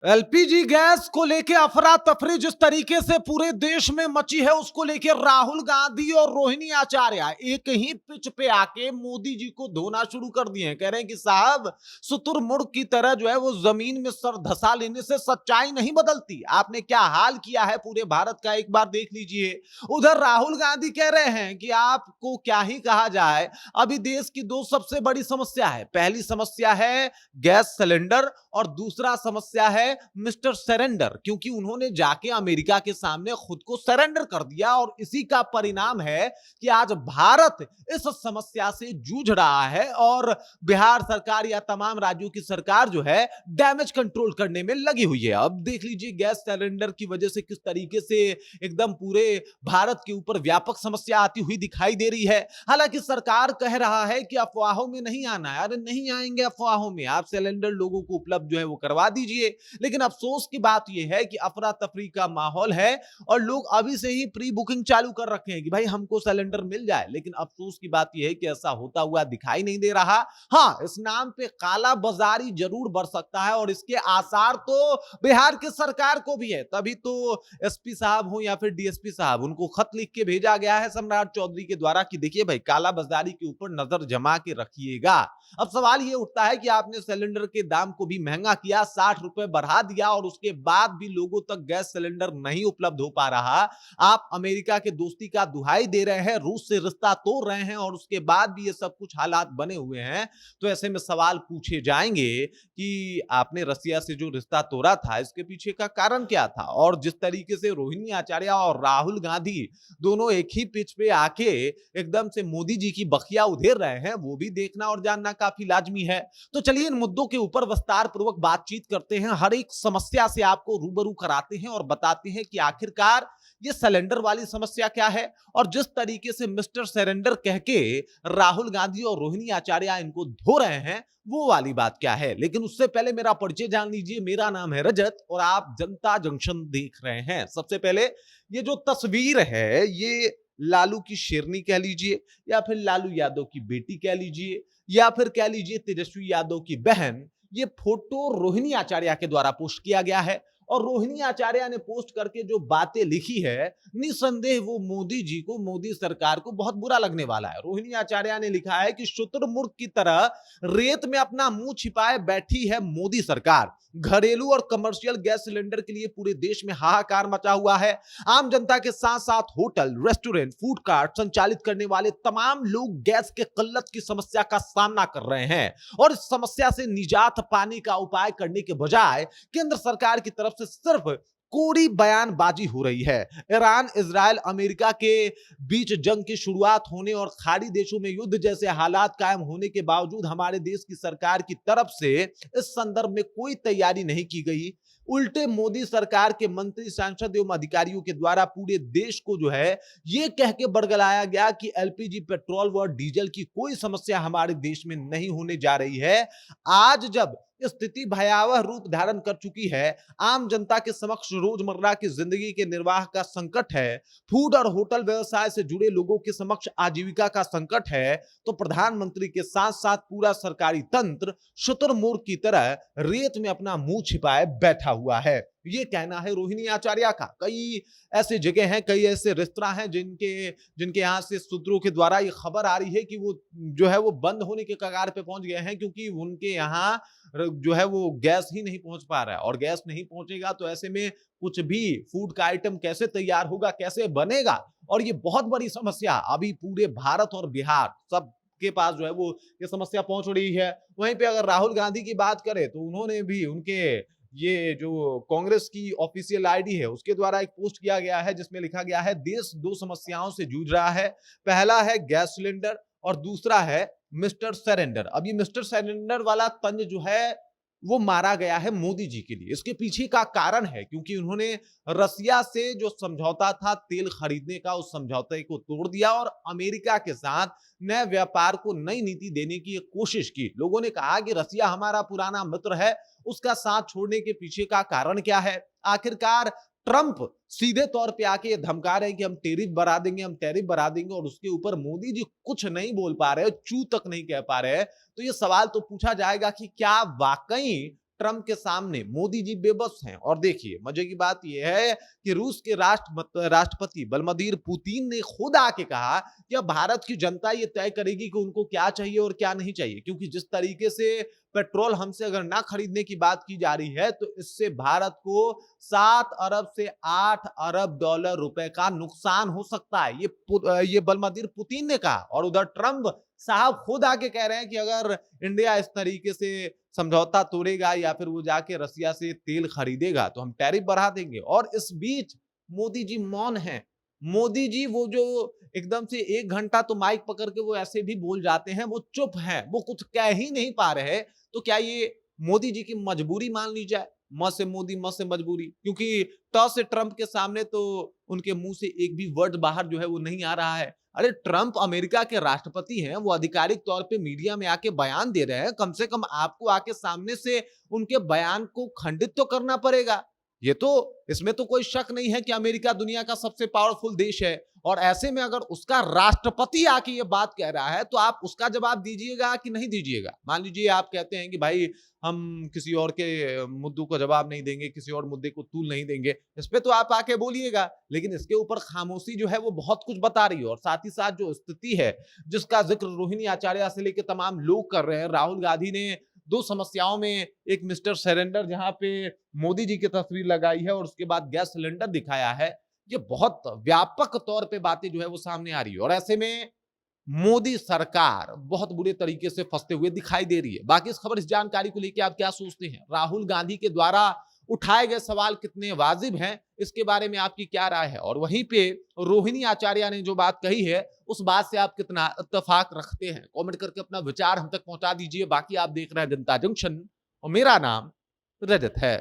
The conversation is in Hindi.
एलपीजी गैस को लेकर अफरा तफरी जिस तरीके से पूरे देश में मची है, उसको लेकर राहुल गांधी और रोहिणी आचार्य एक ही पिच पे आके मोदी जी को धोना शुरू कर दिए हैं। कह रहे हैं कि साहब, शुतुरमुर्ग की तरह जो है वो जमीन में सर धसा लेने से सच्चाई नहीं बदलती। आपने क्या हाल किया है पूरे भारत का, एक बार देख लीजिए। उधर राहुल गांधी कह रहे हैं कि आपको क्या ही कहा जाए, अभी देश की दो सबसे बड़ी समस्या है। पहली समस्या है गैस सिलेंडर और दूसरा समस्या है मिस्टर सरेंडर, क्योंकि उन्होंने जाके अमेरिका के सामने खुद को सरेंडर कर दिया और इसी का परिणाम है कि आज भारत इस समस्या से जूझ रहा है और बिहार सरकार या तमाम राज्यों की सरकार जो है डैमेज कंट्रोल करने में लगी हुई है। अब देख लीजिए गैस सिलेंडर की वजह से किस तरीके से एकदम पूरे भारत के ऊपर व्यापक समस्या आती हुई दिखाई दे रही है। हालांकि सरकार कह रहा है कि अफवाहों में नहीं आना है। अरे नहीं आएंगे अफवाहों में, आप सिलेंडर लोगों को उपलब्ध जो है वो करवा दीजिए। लेकिन अफसोस की बात यह है कि अफरा तफरी का माहौल है और लोग अभी से ही प्री बुकिंग चालू कर रखे हैं कि भाई हमको सिलेंडर मिल जाए। लेकिन अफसोस की बात यह है कि ऐसा होता हुआ दिखाई नहीं दे रहा। हाँ, इस नाम पे काला बाजारी जरूर बढ़ सकता है और इसके आसार तो बिहार की सरकार को भी है। तभी तो एसपी साहब हो या फिर डीएसपी साहब, उनको खत लिख के भेजा गया है सम्राट चौधरी के द्वारा कि देखिए भाई, काला बाजारी के ऊपर नजर जमा के रखिएगा। अब सवाल यह उठता है कि आपने सिलेंडर के दाम को भी महंगा किया, 60 रुपए बढ़ा दिया और उसके बाद भी लोगों तक गैस सिलेंडर नहीं उपलब्ध हो पा रहा। आप अमेरिका के दोस्ती का दुहाई दे रहे हैं, रूस से रिश्ता तोड़ रहे हैं और उसके बाद भी ये सब कुछ हालात बने हुए हैं। तो ऐसे में सवाल पूछे जाएंगे कि आपने रसिया से जो रिश्ता तोड़ा था, इसके पीछे का कारण क्या था। और जिस तरीके से रोहिणी आचार्य और राहुल गांधी दोनों एक ही पिच पे आके एकदम से मोदी जी की बखिया उधेर रहे हैं, वो भी देखना और जानना काफी लाजमी है। तो चलिए इन मुद्दों के ऊपर विस्तार पूर्वक बातचीत करते हैं, हर एक समस्या से आपको रूबरू कराते हैं और बताते हैं कि आखिरकार ये सिलेंडर वाली समस्या क्या है और जिस तरीके से मिस्टर सरेंडर कह के राहुल गांधी और रोहिणी आचार्य इनको धो रहे हैं, वो वाली बात क्या है। लेकिन उससे पहले मेरा परिचय जान लीजिए। मेरा नाम है रजत और आप जनता जंक्शन देख रहे हैं। सबसे पहले ये जो तस्वीर है, ये लालू की शेरनी कह लीजिए या फिर लालू यादव की बेटी कह लीजिए या फिर कह लीजिए तेजस्वी यादव की बहन। ये फोटो रोहिणी आचार्य के द्वारा पोस्ट किया गया है और रोहिणी आचार्य ने पोस्ट करके जो बातें लिखी है, निसंदेह वो मोदी जी को, मोदी सरकार को बहुत बुरा लगने वाला है। रोहिणी आचार्य ने लिखा है कि शुतुरमुर्ग की तरह रेत में अपना मुंह छिपाए बैठी है मोदी सरकार। घरेलू और कमर्शियल गैस सिलेंडर के लिए पूरे देश में हाहाकार मचा हुआ है। आम जनता के साथ साथ होटल, रेस्टोरेंट, फूड कार्ट संचालित करने वाले तमाम लोग गैस के किल्लत की समस्या का सामना कर रहे हैं और इस समस्या से निजात पाने का उपाय करने के बजाय केंद्र सरकार की तरफ से सिर्फ कोरी बयानबाजी हो रही है। ईरान, इजराइल, अमेरिका के बीच जंग की शुरुआत होने और खाड़ी देशों में युद्ध जैसे हालात कायम होने के बावजूद हमारे देश की सरकार की तरफ से इस संदर्भ में कोई तैयारी नहीं की गई। उल्टे मोदी सरकार के मंत्री, सांसद एवं अधिकारियों के द्वारा पूरे देश को जो है ये कह के बरगलाया गया कि एलपीजी, पेट्रोल व डीजल की कोई समस्या हमारे देश में नहीं होने जा रही है। आज जब स्थिति भयावह रूप धारण कर चुकी है, आम जनता के समक्ष रोजमर्रा की जिंदगी के निर्वाह का संकट है, फूड और होटल व्यवसाय से जुड़े लोगों के समक्ष आजीविका का संकट है, तो प्रधानमंत्री के साथ साथ पूरा सरकारी तंत्र शुतुरमुर्ग की तरह रेत में अपना मुंह छिपाए बैठा हुआ है। ये कहना है रोहिणी आचार्य का। कई ऐसे जगह हैं, कई ऐसे रेस्तरां हैं जिनके जिनके यहां से सूत्रों के द्वारा ये खबर आ रही है कि वो जो है वो बंद होने के कगार पे पहुंच गए हैं, क्योंकि उनके यहाँ जो है वो गैस ही नहीं पहुंच पा रहा है। और गैस नहीं पहुंचेगा तो ऐसे में कुछ भी फूड का आइटम कैसे तैयार होगा, कैसे बनेगा। और ये बहुत बड़ी समस्या अभी पूरे भारत और बिहार सब के पास जो है वो ये समस्या पहुंच रही है। वहीं पे अगर राहुल गांधी की बात करें तो उन्होंने भी उनके ये जो कांग्रेस की ऑफिशियल आईडी है उसके द्वारा एक पोस्ट किया गया है जिसमें लिखा गया है, देश दो समस्याओं से जूझ रहा है। पहला है गैस सिलेंडर और दूसरा है मिस्टर सरेंडर। अब ये मिस्टर सरेंडर वाला तंज जो है वो मारा गया है मोदी जी के लिए। इसके पीछे का कारण है क्योंकि उन्होंने रसिया से जो समझौता था तेल खरीदने का, उस समझौते को तोड़ दिया और अमेरिका के साथ नए व्यापार को नई नीति देने की एक कोशिश की। लोगों ने कहा कि रसिया हमारा पुराना मित्र है, उसका साथ छोड़ने के पीछे का कारण क्या है। आखिरकार ट्रंप सीधे तौर पे आके धमका रहे हैं कि हम टैरिफ बढ़ा देंगे, हम टैरिफ बढ़ा देंगे, और उसके ऊपर मोदी जी कुछ नहीं बोल पा रहे, चू तक नहीं कह पा रहे। तो ये सवाल तो पूछा जाएगा कि क्या वाकई ट्रंप के सामने मोदी जी बेबस हैं। और देखिए मजे की बात यह है कि रूस के राष्ट्रपति व्लादिमीर पुतिन ने खुद आके कहा कि अब भारत की जनता ये तय करेगी कि उनको क्या चाहिए और क्या नहीं चाहिए, क्योंकि जिस तरीके से पेट्रोल हमसे अगर ना खरीदने की बात की जा रही है तो इससे भारत को 7 अरब से 8 अरब डॉलर रुपए का नुकसान हो सकता है, ये व्लादिमीर पुतिन ने कहा। और उधर ट्रंप साहब खुद आके कह रहे हैं कि अगर इंडिया इस तरीके से समझौता तोड़ेगा या फिर वो जाके रसिया से तेल खरीदेगा तो हम टैरिफ बढ़ा देंगे। और इस बीच मोदी जी मौन हैं। मोदी जी वो जो एकदम से 1 घंटा तो माइक पकड़ के वो ऐसे भी बोल जाते हैं, वो चुप हैं, वो कुछ कह ही नहीं पा रहे। तो क्या ये मोदी जी की मजबूरी मान ली जाए? म से मोदी, म से मजबूरी, क्योंकि ट से ट्रंप के सामने तो उनके मुंह से एक भी वर्ड बाहर जो है वो नहीं आ रहा है। अरे ट्रंप अमेरिका के राष्ट्रपति हैं, वो आधिकारिक तौर पे मीडिया में आके बयान दे रहे हैं, कम से कम आपको आके सामने से उनके बयान को खंडित तो करना पड़ेगा। ये तो इसमें तो कोई शक नहीं है कि अमेरिका दुनिया का सबसे पावरफुल देश है, और ऐसे में अगर उसका राष्ट्रपति आके ये बात कह रहा है तो आप उसका जवाब दीजिएगा कि नहीं दीजिएगा? मान लीजिए आप कहते हैं कि भाई हम किसी और के मुद्दों को जवाब नहीं देंगे, किसी और मुद्दे को तूल नहीं देंगे, इस पे तो आप आके बोलिएगा, लेकिन इसके ऊपर खामोशी जो है वो बहुत कुछ बता रही है। और साथ ही साथ जो स्थिति है जिसका जिक्र रोहिणी आचार्य से लेकर तमाम लोग कर रहे हैं, राहुल गांधी ने 2 समस्याओं में एक मिस्टर सरेंडर जहां पे मोदी जी की तस्वीर लगाई है और उसके बाद गैस सिलेंडर दिखाया है, ये बहुत व्यापक तौर पे बातें जो है वो सामने आ रही है। और ऐसे में मोदी सरकार बहुत बुरे तरीके से फंसते हुए दिखाई दे रही है। बाकी इस खबर, इस जानकारी को लेकर आप क्या सोचते हैं? राहुल गांधी के द्वारा उठाए गए सवाल कितने वाजिब हैं, इसके बारे में आपकी क्या राय है? और वहीं पे रोहिणी आचार्य ने जो बात कही है उस बात से आप कितना इत्तेफाक रखते हैं? कमेंट करके अपना विचार हम तक पहुंचा दीजिए। बाकी आप देख रहे हैं जनता जंक्शन और मेरा नाम रजत है।